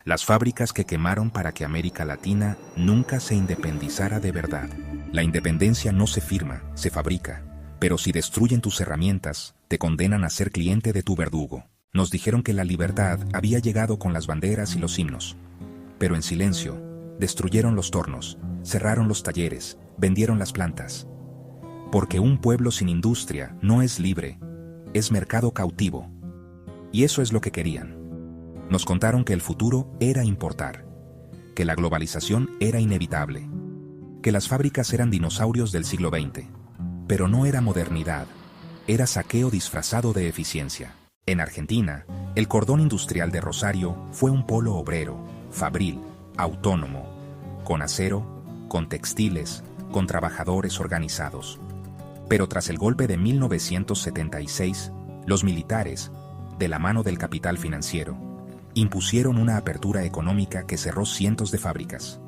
Las fábricas que quemaron para que América Latina nunca se independizara de verdad. La independencia no se firma, se fabrica. Pero si destruyen tus herramientas, te condenan a ser cliente de tu verdugo. Nos dijeron que la libertad había llegado con las banderas y los himnos. Pero en silencio, destruyeron los tornos, cerraron los talleres, vendieron las plantas. Porque un pueblo sin industria no es libre, es mercado cautivo. Y eso es lo que querían. Nos contaron que el futuro era importar, que la globalización era inevitable, que las fábricas eran dinosaurios del siglo XX. Pero no era modernidad, era saqueo disfrazado de eficiencia. En Argentina, el cordón industrial de Rosario fue un polo obrero, fabril, autónomo, con acero, con textiles, con trabajadores organizados. Pero tras el golpe de 1976, los militares, de la mano del capital financiero, impusieron una apertura económica que cerró cientos de fábricas.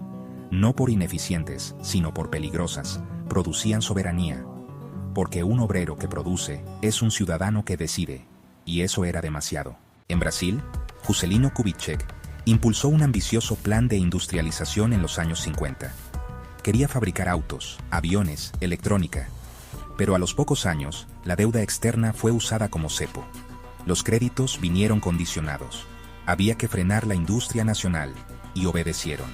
No por ineficientes, sino por peligrosas, producían soberanía. Porque un obrero que produce es un ciudadano que decide, y eso era demasiado. En Brasil, Juscelino Kubitschek impulsó un ambicioso plan de industrialización en los años 50. Quería fabricar autos, aviones, electrónica. Pero a los pocos años, la deuda externa fue usada como cepo. Los créditos vinieron condicionados. Había que frenar la industria nacional, y obedecieron.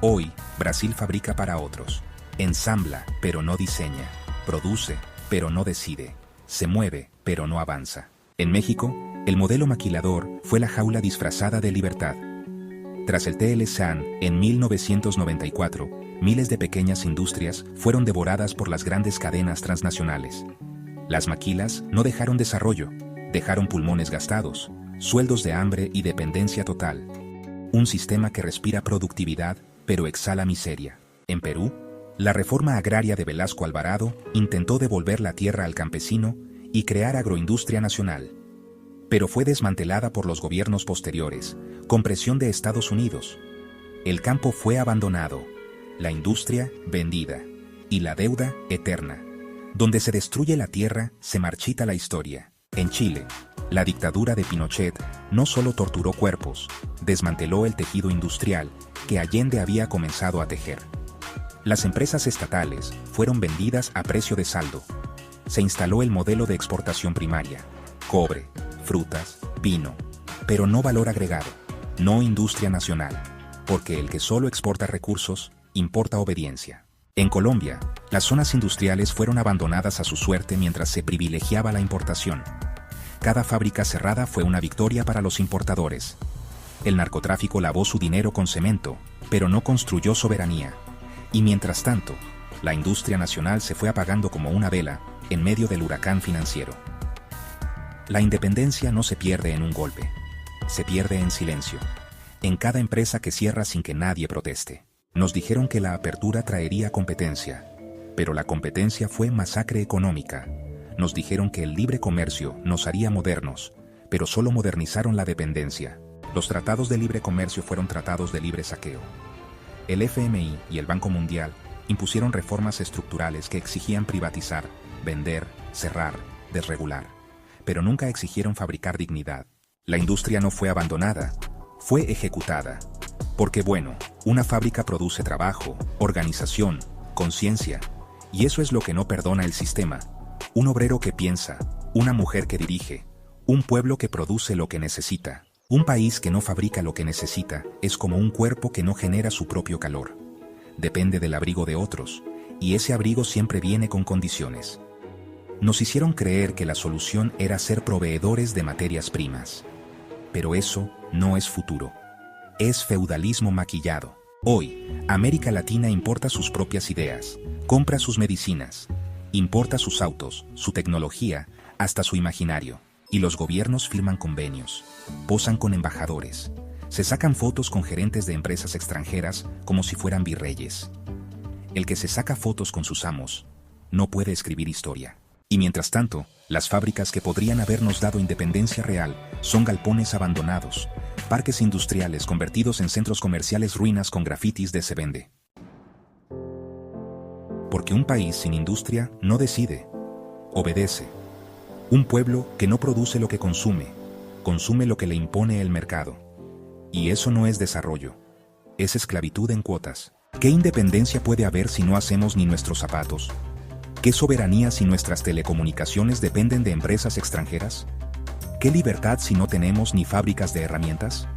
Hoy, Brasil fabrica para otros. Ensambla, pero no diseña. Produce, pero no decide. Se mueve, pero no avanza. En México, el modelo maquilador fue la jaula disfrazada de libertad. Tras el TLSAN, en 1994, miles de pequeñas industrias fueron devoradas por las grandes cadenas transnacionales. Las maquilas no dejaron desarrollo, dejaron pulmones gastados, sueldos de hambre y dependencia total. Un sistema que respira productividad, pero exhala miseria. En Perú, la reforma agraria de Velasco Alvarado intentó devolver la tierra al campesino y crear agroindustria nacional. Pero fue desmantelada por los gobiernos posteriores, con presión de Estados Unidos. El campo fue abandonado, la industria vendida, y la deuda eterna. Donde se destruye la tierra, se marchita la historia. En Chile, la dictadura de Pinochet no solo torturó cuerpos, desmanteló el tejido industrial que Allende había comenzado a tejer. Las empresas estatales fueron vendidas a precio de saldo. Se instaló el modelo de exportación primaria, cobre, frutas, vino, pero no valor agregado, no industria nacional, porque el que solo exporta recursos, importa obediencia. En Colombia, las zonas industriales fueron abandonadas a su suerte mientras se privilegiaba la importación. Cada fábrica cerrada fue una victoria para los importadores. El narcotráfico lavó su dinero con cemento, pero no construyó soberanía. Y mientras tanto, la industria nacional se fue apagando como una vela en medio del huracán financiero. La independencia no se pierde en un golpe, se pierde en silencio, en cada empresa que cierra sin que nadie proteste. Nos dijeron que la apertura traería competencia, pero la competencia fue masacre económica. Nos dijeron que el libre comercio nos haría modernos, pero solo modernizaron la dependencia. Los tratados de libre comercio fueron tratados de libre saqueo. El FMI y el Banco Mundial impusieron reformas estructurales que exigían privatizar, vender, cerrar, desregular, pero nunca exigieron fabricar dignidad. La industria no fue abandonada, fue ejecutada. Porque bueno, una fábrica produce trabajo, organización, conciencia, y eso es lo que no perdona el sistema. Un obrero que piensa, una mujer que dirige, un pueblo que produce lo que necesita. Un país que no fabrica lo que necesita es como un cuerpo que no genera su propio calor. Depende del abrigo de otros, y ese abrigo siempre viene con condiciones. Nos hicieron creer que la solución era ser proveedores de materias primas. Pero eso no es futuro. Es feudalismo maquillado. Hoy, América Latina importa sus propias ideas, compra sus medicinas, importa sus autos, su tecnología, hasta su imaginario. Y los gobiernos firman convenios, posan con embajadores, se sacan fotos con gerentes de empresas extranjeras como si fueran virreyes. El que se saca fotos con sus amos no puede escribir historia. Y mientras tanto, las fábricas que podrían habernos dado independencia real son galpones abandonados, parques industriales convertidos en centros comerciales, ruinas con grafitis de "se vende". Porque un país sin industria no decide, obedece. Un pueblo que no produce lo que consume, consume lo que le impone el mercado. Y eso no es desarrollo. Es esclavitud en cuotas. ¿Qué independencia puede haber si no hacemos ni nuestros zapatos? ¿Qué soberanía si nuestras telecomunicaciones dependen de empresas extranjeras? ¿Qué libertad si no tenemos ni fábricas de herramientas?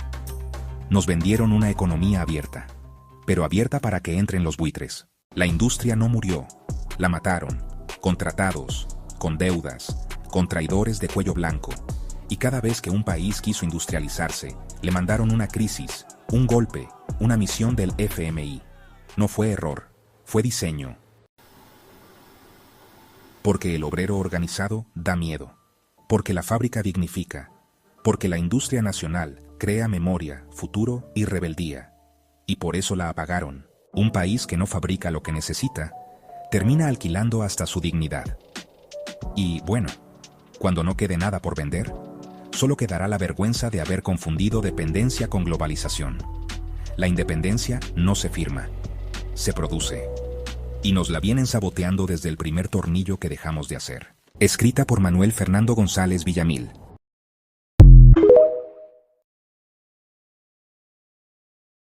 Nos vendieron una economía abierta, pero abierta para que entren los buitres. La industria no murió, la mataron, con tratados, con deudas, con traidores de cuello blanco. Y cada vez que un país quiso industrializarse, le mandaron una crisis, un golpe, una misión del FMI. No fue error, fue diseño. Porque el obrero organizado da miedo. Porque la fábrica dignifica. Porque la industria nacional crea memoria, futuro y rebeldía. Y por eso la apagaron. Un país que no fabrica lo que necesita, termina alquilando hasta su dignidad. Y bueno, cuando no quede nada por vender, solo quedará la vergüenza de haber confundido dependencia con globalización. La independencia no se firma, se produce. Y nos la vienen saboteando desde el primer tornillo que dejamos de hacer. Escrita por Manuel Fernando González Villamil.